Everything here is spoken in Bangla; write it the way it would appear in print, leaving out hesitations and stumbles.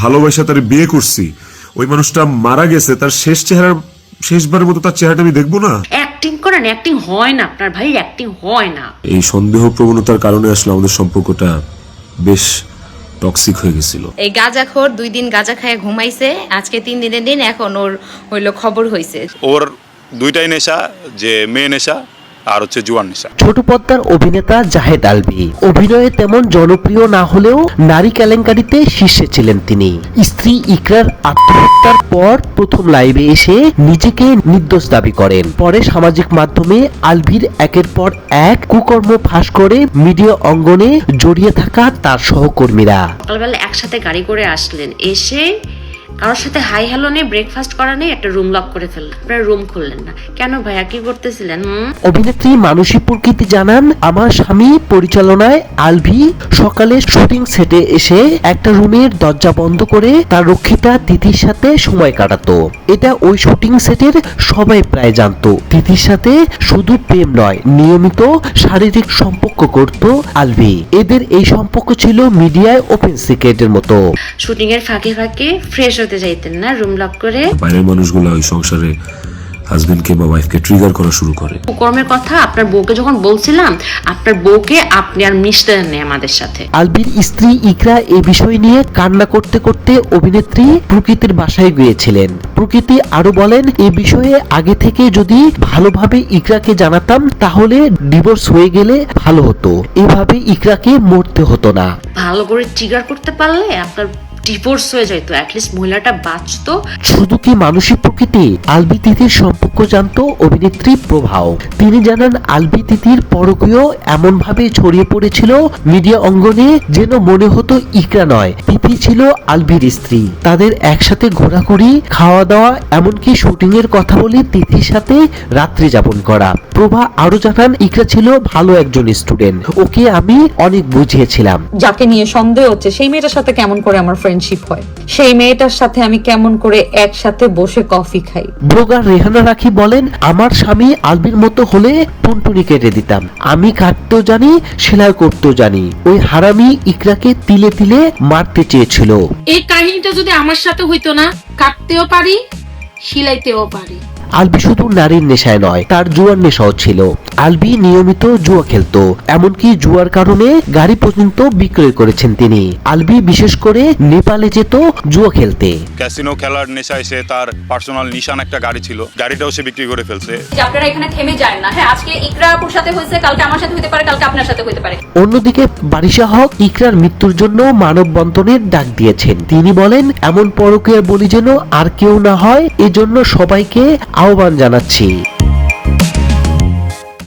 ভালোবাসা তার বিয়ে করছি, ওই মানুষটা মারা গেছে, তার শেষবারের মতো তার চেহারাটা আমি দেখবো না? অ্যাক্টিং করেন, অ্যাক্টিং হয় না আপনার ভাই, অ্যাক্টিং হয় না। এই সন্দেহ প্রবণতার কারণে আসলে আমাদের সম্পর্কটা বেশ টক্সিক হয়ে গেছিল। এই গাঁজাখোর 2 দিন গাঁজা খায় ঘুমাইছে, আজকে 3 দিনের দিন, এখন ওর হইলো খবর হইছে। ওর দুইটাই নেশা, যে মেয়ে নেশা আর হচ্ছে জুয়ার নেশা। ছোট পর্দার অভিনেতা জাহেদ আলভী অভিনয়ে তেমন জনপ্রিয় না হলেও নারী কেলেঙ্কারিতে শীর্ষে ছিলেন তিনি। স্ত্রী ইকরার আত্মহত্যার পর প্রথম লাইভে এসে নিজেকে নির্দোষ দাবি করেন। পরে সামাজিক মাধ্যমে আলভীর একের পর এক কুকর্ম ফাঁস করে মিডিয়া অঙ্গনে জড়িয়ে থাকা তার সহকর্মীরা। সকালবেলা একসাথে গাড়ি করে আসলেন, এসে কারোর সাথে হাই হ্যালো নেই, ব্রেকফাস্ট করা নেই, একটা রুম লক করে ফেললেন। আপনারা রুম খুললেন না কেন ভাইয়া, কি করতেছিলেন? অভিনেত্রী মানসী প্রকৃতি জানান, আমার স্বামী পরিচালনায় আলভী সকালে শুটিং সেটে এসে একটা রুমের দরজা বন্ধ করে তার রক্ষিতা তিথির সাথে সময় কাটাতো। এটা ওই শুটিং সেটের সবাই প্রায় জানতো। তিথির সাথে শুধু প্রেম নয়, নিয়মিত শারীরিক সম্পর্ক করত আলভী। এদের এই সম্পর্ক ছিল মিডিয়ায় ওপেন সিক্রেটের মতো। শুটিং এর ফাঁকে ফাঁকে ফ্রেশ হতে যাইতেন না, রুম লক করে। বাইরের মানুষগুলো ওই সংসারে হাজবেন্ডকে বা ওয়াইফকে ট্রিগার করা শুরু করে। কুকর্মের কথা আপনার বউকে যখন বলছিলাম, আপনার বউকে আপনি আর মিশতে নেই আমাদের সাথে। আলভীর স্ত্রী ইকরা এই বিষয় নিয়ে কান্না করতে করতে অভিনেত্রী প্রকৃতির বাসায় গিয়েছিলেন। প্রকৃতি আরো বলেন, এই বিষয়ে আগে থেকে যদি ভালোভাবে ইকরাকে জানাতাম তাহলে ডিভোর্স হয়ে গেলে ভালো হতো, এভাবে ইকরাকে মরতে হতো না। ভালো করে ট্রিগার করতে পারলে আপনার ডিভোর্স হয়ে যেত, অ্যাটলিস্ট মহিলাটা বাঁচতো। শুধু কি মানসিক প্রকৃতি আলভী তিথির সম্পর্ক জানতো অভিনেত্রী প্রভাও। তিনি জানান, আলভী তিথির পরকীয় এমন ভাবে ছড়িয়ে পড়েছিল মিডিয়া অঙ্গনে যেন মনে হতো ইকরা নয়, তিথি ছিল আলভীর স্ত্রী। তাদের একসাথে ঘোরাঘুরি, খাওয়া দাওয়া, এমনকি শুটিং এর কথা বলে তিথির সাথে রাত্রি যাপন করা। প্রভা আরো জানান, ইকরা ছিল ভালো একজন স্টুডেন্ট, ওকে আমি অনেক বুঝিয়েছিলাম। যাকে নিয়ে সন্দেহ হচ্ছে সেই মেয়েটার সাথে কেমন করে আমার ফ্রেন্ডশিপ হয়, সেই মেয়েটার সাথে আমি কেমন করে একসাথে বসে কফি খাই। ব্লগার রেহানা রাখি বলেন, আমার স্বামী আলভীর মতো হলে টুনটুনি কেটে দিতাম। আমি কাটতেও জানি, সেলাই করতেও জানি। ওই হারামি ইকরাকে তিলে তিলে মারতে চেয়েছিল। এই কাহিনীটা যদি আমার সাথে হইতো না, কাটতেও পারি, সিলাইতেও পারি। আলভী শুধু নারীর নেশায় নয়, তার জুয়ার নেশাও ছিল। আলভী নিয়মিত জুয়া খেলতো, এমনকি জুয়ার কারণে গাড়ি পর্যন্ত বিক্রয় করেছেন তিনি। আলভী বিশেষ করে নেপালে যেত জুয়া খেলতে। ক্যাসিনো খেলার নেশায় সে তার পার্সোনাল নিশান একটা গাড়ি ছিল, গাড়িটাও সে বিক্রি করে ফেলছে। আপনারা এখানে থেমে যান না, হ্যাঁ, আজকে ইকরা আপুর সাথে হয়েছে, কালকে আমার সাথে হতে পারে, কালকে আপনার সাথে হতে পারে। অন্যদিকে বারিশা হক ইকরার মৃত্যুর জন্য মানববন্ধনের ডাক দিয়েছেন। তিনি বলেন, এমন পরকীয়ার বলি যেন আর কেউ না হয়, এজন্য সবাইকে আহ্বান জানাচ্ছি।